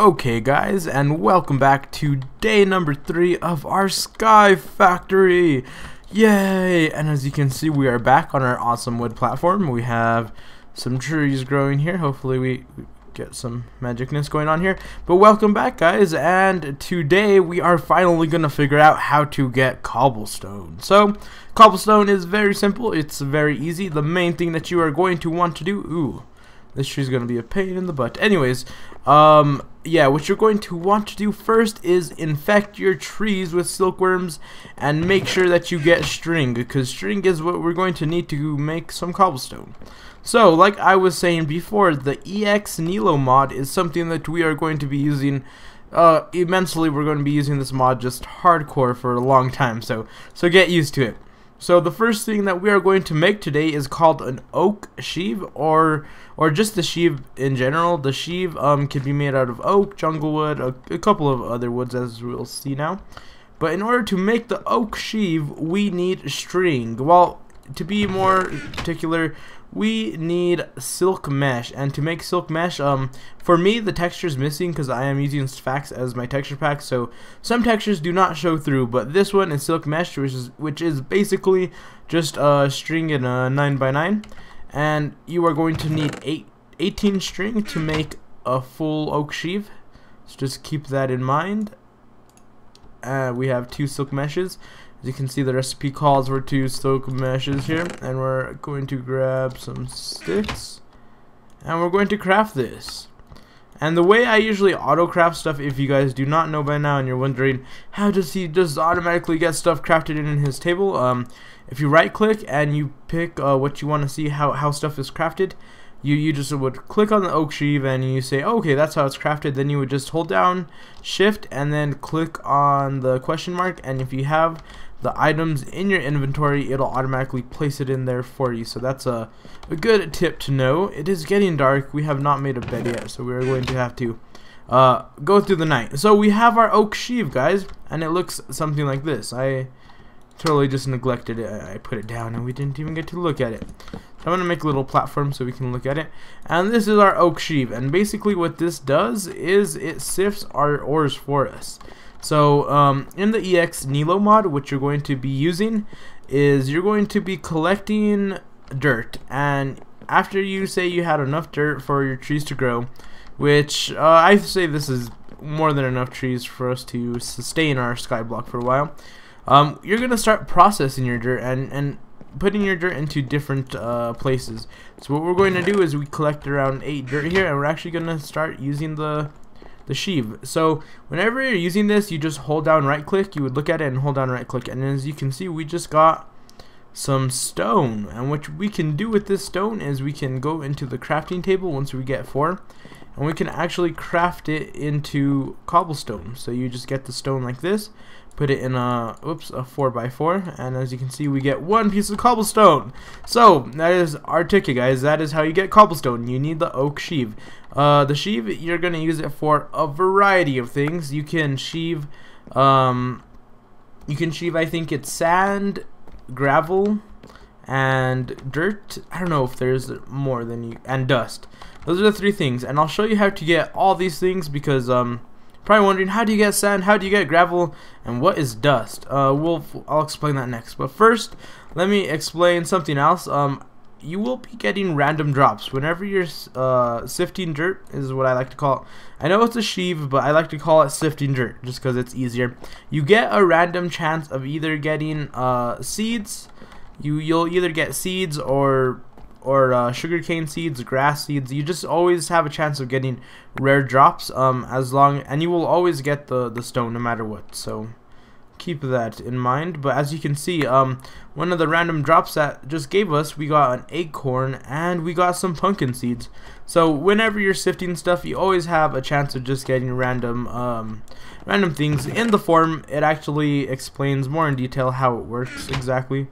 Okay guys, and welcome back to day number 3 of our Sky Factory. Yay! And as you can see, we are back on our awesome wood platform. We have some trees growing here. Hopefully we get some magicness going on here. But welcome back guys, and today we are finally gonna figure out how to get cobblestone. So cobblestone is very simple, it's very easy. The main thing that you are going to want to do, this tree's gonna be a pain in the butt. Anyways, yeah, what you're going to want to do first is infect your trees with silkworms and make sure that you get string, because string is what we're going to need to make some cobblestone. So, like I was saying before, the EX Nilo mod is something that we are going to be using immensely. We're going to be using this mod just hardcore for a long time, so get used to it. So the first thing that we are going to make today is called an oak sheave, or just the sheave in general. The sheave can be made out of oak, jungle wood, a couple of other woods, as we'll see now. But in order to make the oak sheave, we need string. Well, to be more particular, we need silk mesh. And to make silk mesh, for me the texture is missing because I am using Sphax as my texture pack, so some textures do not show through, but this one is silk mesh, which is basically just a string in a 9x9, and you are going to need 18 string to make a full oak sheave, so just keep that in mind. We have 2 silk meshes. As you can see, the recipe calls for 2 silk meshes here, and we're going to grab some sticks and we're going to craft this. And the way I usually auto craft stuff, if you guys do not know by now and you're wondering how does he just automatically get stuff crafted in his table, if you right click and you pick what you want to see how stuff is crafted, you just would click on the oak sheave and you say, okay, that's how it's crafted. Then you would just hold down shift and then click on the question mark, and if you have the items in your inventory, it'll automatically place it in there for you. So that's a good tip to know. It is getting dark. We have not made a bed yet, so we're going to have to go through the night. So we have our oak sheave, guys, and it looks something like this. I totally just neglected it. I put it down and we didn't even get to look at it. So I'm going to make a little platform so we can look at it. And this is our oak sheave, and basically what this does is it sifts our ores for us. So in the EX Nilo mod, what you're going to be using is you're going to be collecting dirt, and after you say you had enough dirt for your trees to grow, which I say this is more than enough trees for us to sustain our sky block for a while, you're going to start processing your dirt and putting your dirt into different places. So what we're going to do is we collect around 8 dirt here, and we're actually going to start using the sheave. So whenever you're using this, you just hold down right click, you would look at it and hold down right click, and as you can see, we just got some stone. And what we can do with this stone is we can go into the crafting table once we get 4, and we can actually craft it into cobblestone. So you just get the stone like this, put it in a 4x4, and as you can see, we get 1 piece of cobblestone. So that is our ticket, guys. That is how you get cobblestone. You need the oak sheave. The sheave, you're gonna use it for a variety of things. You can sheave I think it's sand, gravel, and dirt. I don't know if there's more than and dust. Those are the 3 things, and I'll show you how to get all these things, because probably wondering, how do you get sand, how do you get gravel, and what is dust? I'll explain that next, but first let me explain something else. You will be getting random drops whenever you're sifting dirt, is what I like to call it. I know it's a sheave, but I like to call it sifting dirt just because it's easier. You get a random chance of either getting seeds. You'll either get seeds or sugarcane seeds, grass seeds. You just always have a chance of getting rare drops, and you will always get the stone no matter what. So keep that in mind. But as you can see, one of the random drops that just gave us, we got an acorn and we got some pumpkin seeds. So whenever you're sifting stuff, you always have a chance of just getting random things. In the forum, it actually explains more in detail how it works exactly.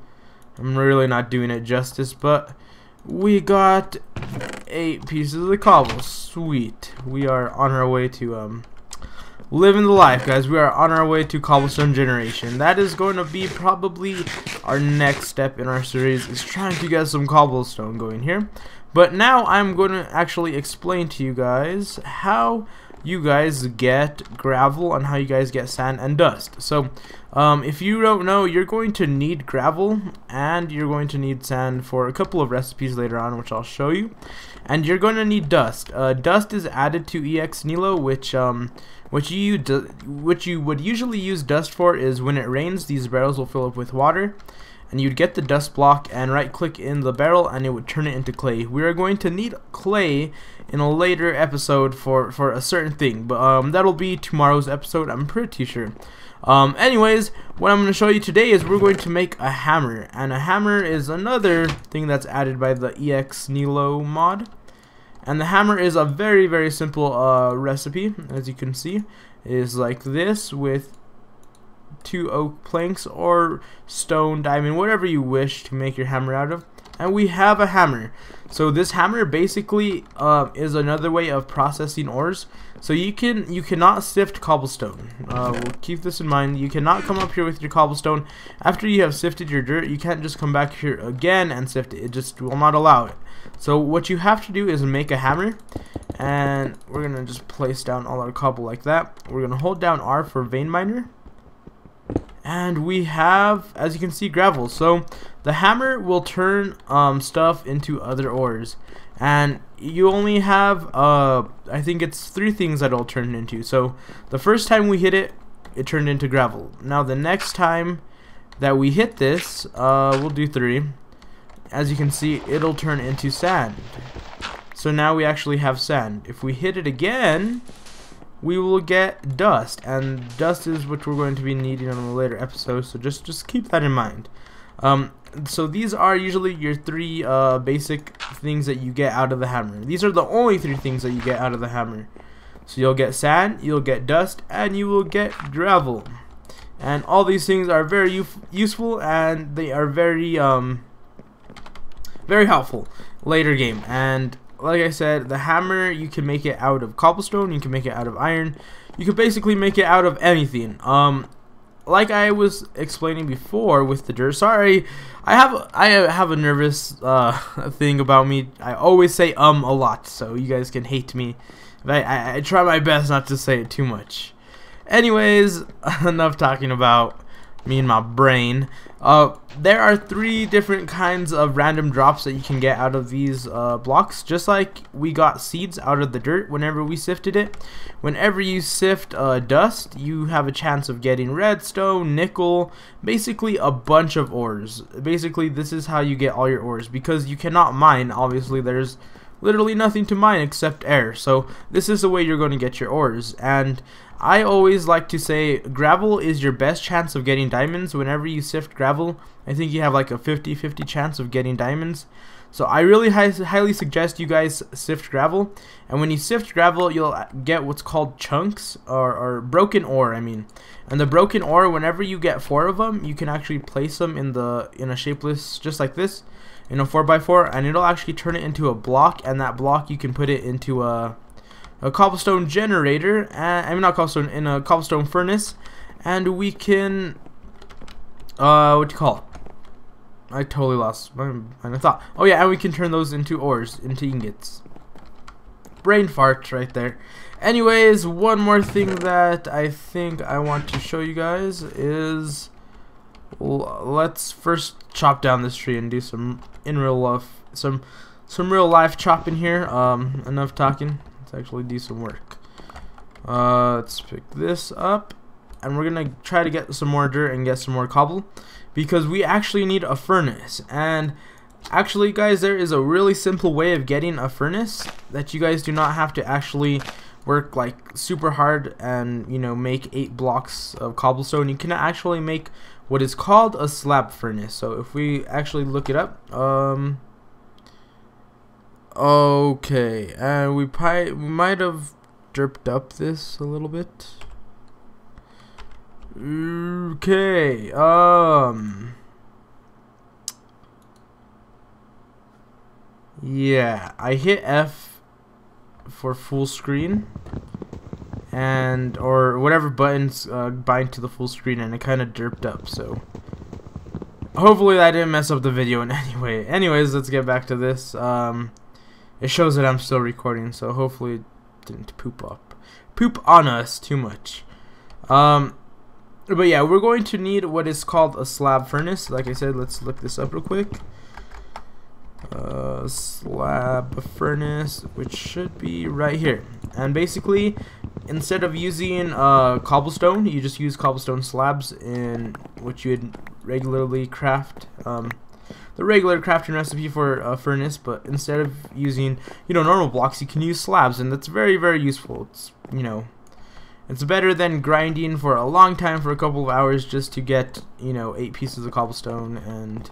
I'm really not doing it justice, but we got 8 pieces of cobble. Sweet. We are on our way to living the life, guys. We are on our way to cobblestone generation. That is going to be probably our next step in our series, is trying to get some cobblestone going here. But now I'm going to actually explain to you guys how you guys get gravel, on how you guys get sand and dust. So if you don't know, you're going to need gravel and you're going to need sand for a couple of recipes later on, which I'll show you. And you're going to need dust. Dust is added to EX Nilo, which you would usually use dust for is when it rains, these barrels will fill up with water, and you'd get the dust block and right click in the barrel and it would turn it into clay. We are going to need clay in a later episode for a certain thing, but that'll be tomorrow's episode, I'm pretty sure. Anyways, what I'm going to show you today is we're going to make a hammer, and a hammer is another thing that's added by the EX Nilo mod. And the hammer is a very, very simple recipe, as you can see. It is like this with 2 oak planks or stone, diamond, whatever you wish to make your hammer out of. And we have a hammer. So this hammer basically is another way of processing ores. So you cannot sift cobblestone. We'll keep this in mind. You cannot come up here with your cobblestone after you have sifted your dirt. You can't just come back here again and sift it. It just will not allow it. So what you have to do is make a hammer, and we're gonna just place down all our cobble like that. We're gonna hold down R for vein miner, and we have, as you can see, gravel. So the hammer will turn stuff into other ores, and you only have I think it's 3 things that it'll turn into. So the first time we hit it, it turned into gravel. Now the next time that we hit this, we'll do 3. As you can see, it'll turn into sand. So now we actually have sand. If we hit it again, we will get dust, and dust is what we're going to be needing on a later episode, so just keep that in mind. So these are usually your 3 basic things that you get out of the hammer. These are the only 3 things that you get out of the hammer. So you'll get sand, you'll get dust, and you will get gravel. And all these things are very useful, and they are very helpful later game. And like I said, the hammer, you can make it out of cobblestone, you can make it out of iron, you can basically make it out of anything. Like I was explaining before with the dirt, sorry, I have a nervous thing about me. I always say a lot, so you guys can hate me. But I try my best not to say it too much. Anyways, enough talking about me and my brain. There are 3 different kinds of random drops that you can get out of these blocks. Just like we got seeds out of the dirt whenever we sifted it. Whenever you sift dust, you have a chance of getting redstone, nickel, basically a bunch of ores. Basically, this is how you get all your ores, because you cannot mine. Obviously, there's literally nothing to mine except air. So this is the way you're going to get your ores. And I always like to say gravel is your best chance of getting diamonds. Whenever you sift gravel, I think you have like a 50-50 chance of getting diamonds. So I really highly suggest you guys sift gravel. And when you sift gravel, you'll get what's called chunks, or broken ore, I mean. And the broken ore, whenever you get 4 of them, you can actually place them in a shapeless, just like this, in a 4x4, and it'll actually turn it into a block. And that block, you can put it into a cobblestone generator, I mean not cobblestone, in a cobblestone furnace, and we can what do you call it? I totally lost my line of thought. Oh yeah, and we can turn those into ores, into ingots. Brain fart right there. Anyways, one more thing that I think I want to show you guys is, let's first chop down this tree and do some in real life, some real life chopping here. Enough talking. Let's actually do some work. Let's pick this up, and we're gonna try to get some more dirt and get some more cobble, because we actually need a furnace. And actually, guys, there is a really simple way of getting a furnace that you guys do not have to actually work like super hard and, you know, make 8 blocks of cobblestone. You can actually make what is called a slab furnace. So if we actually look it up, okay, and we might have derped up this a little bit. Okay, yeah, I hit F for full screen, and or whatever buttons bind to the full screen, and it kind of derped up. So hopefully that didn't mess up the video in any way. Anyways, let's get back to this. It shows that I'm still recording, so hopefully it didn't poop up. poop on us too much. But yeah, we're going to need what is called a slab furnace. Like I said, let's look this up real quick. Slab furnace, which should be right here. And basically, instead of using cobblestone, you just use cobblestone slabs in which you would regularly craft. The regular crafting recipe for a furnace, but instead of using, you know, normal blocks, you can use slabs, and that's very, very useful. It's, you know, it's better than grinding for a long time for a couple of hours just to get, you know, 8 pieces of cobblestone. And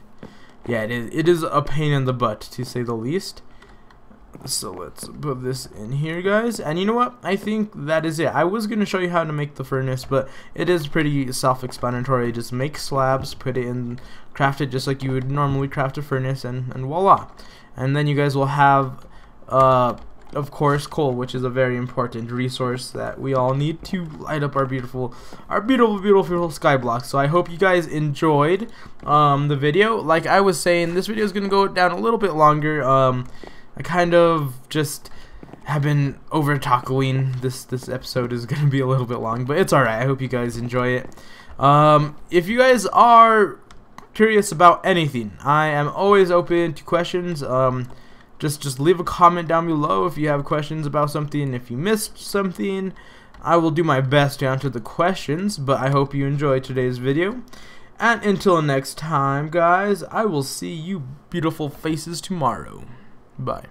yeah, it is a pain in the butt, to say the least. So let's put this in here, guys. And you know what? I think that is it. I was going to show you how to make the furnace, but it is pretty self-explanatory. Just make slabs, put it in, craft it just like you would normally craft a furnace, and voila. And then you guys will have, of course, coal, which is a very important resource that we all need to light up our beautiful sky blocks. So I hope you guys enjoyed the video. Like I was saying, this video is going to go down a little bit longer. I kind of just have been over tackling. This episode is going to be a little bit long, but it's alright. I hope you guys enjoy it. If you guys are curious about anything, I am always open to questions. Just leave a comment down below if you have questions about something. If you missed something, I will do my best to answer the questions, but I hope you enjoyed today's video. And until next time, guys, I will see you beautiful faces tomorrow. Bye.